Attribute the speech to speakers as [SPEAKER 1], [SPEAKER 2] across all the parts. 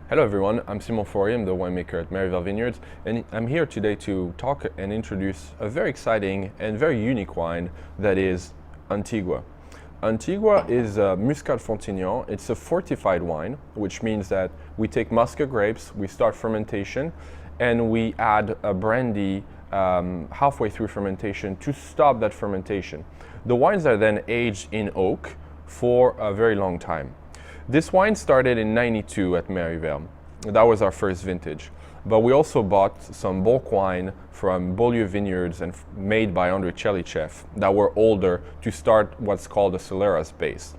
[SPEAKER 1] Hello everyone, I'm Simon Faurier, I'm the winemaker at Merryvale Vineyards, and I'm here today to talk and introduce a very exciting and very unique wine that is Antigua. Antigua is a Muscat Frontignan. It's a fortified wine, which means that we take Muscat grapes, we start fermentation, and we add a brandy halfway through fermentation to stop that fermentation. The wines are then aged in oak for a very long time. This wine started in '92 at Merryvale. That was our first vintage. But we also bought some bulk wine from Beaulieu Vineyards and made by André Tchelistcheff that were older to start what's called a solera base.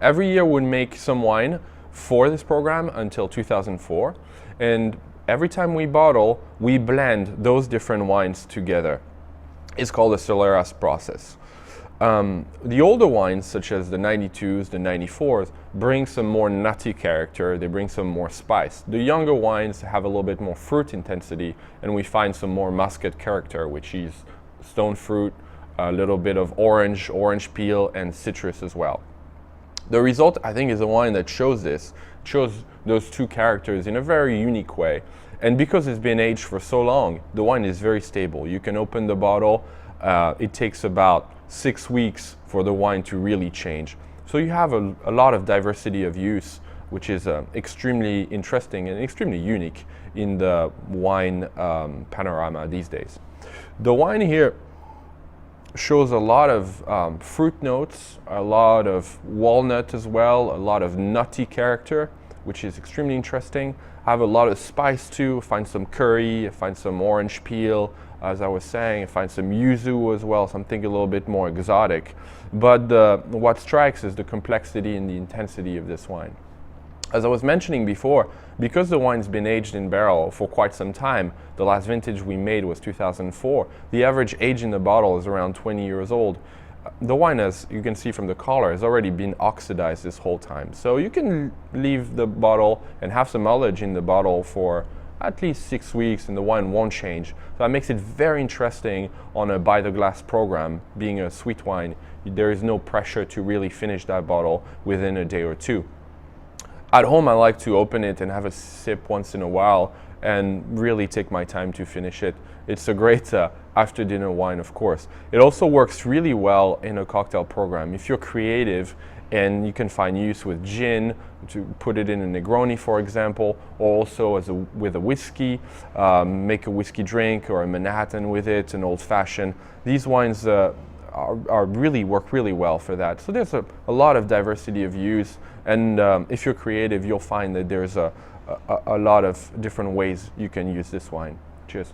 [SPEAKER 1] Every year we'd make some wine for this program until 2004. And every time we bottle, we blend those different wines together. It's called a solera process. The older wines, such as the 92s, the 94s, bring some more nutty character, they bring some more spice. The younger wines have a little bit more fruit intensity, and we find some more muscat character, which is stone fruit, a little bit of orange peel, and citrus as well. The result, I think, is a wine that shows those two characters in a very unique way. And because it's been aged for so long, the wine is very stable. You can open the bottle, it takes about 6 weeks for the wine to really change. So you have a lot of diversity of use, which is extremely interesting and extremely unique in the wine panorama these days. The wine here shows a lot of fruit notes, a lot of walnut as well, a lot of nutty character, which is extremely interesting. I have a lot of spice too. I find some curry, I find some orange peel, as I was saying, I find some yuzu as well, something a little bit more exotic. But what strikes is the complexity and the intensity of this wine. As I was mentioning before, because the wine's been aged in barrel for quite some time, the last vintage we made was 2004, the average age in the bottle is around 20 years old. The wine, as you can see from the color, has already been oxidized this whole time. So you can leave the bottle and have some ullage in the bottle for at least 6 weeks and the wine won't change. So that makes it very interesting on a by the glass program. Being a sweet wine, there is no pressure to really finish that bottle within a day or two. At home, I like to open it and have a sip once in a while and really take my time to finish it. It's a great after dinner wine, of course. It also works really well in a cocktail program. If you're creative and you can find use with gin, to put it in a Negroni, for example, or also with a whiskey, make a whiskey drink or a Manhattan with it, an old fashioned. These wines work really well for that. So there's a lot of diversity of use, and if you're creative, you'll find that there's a lot of different ways you can use this wine. Cheers.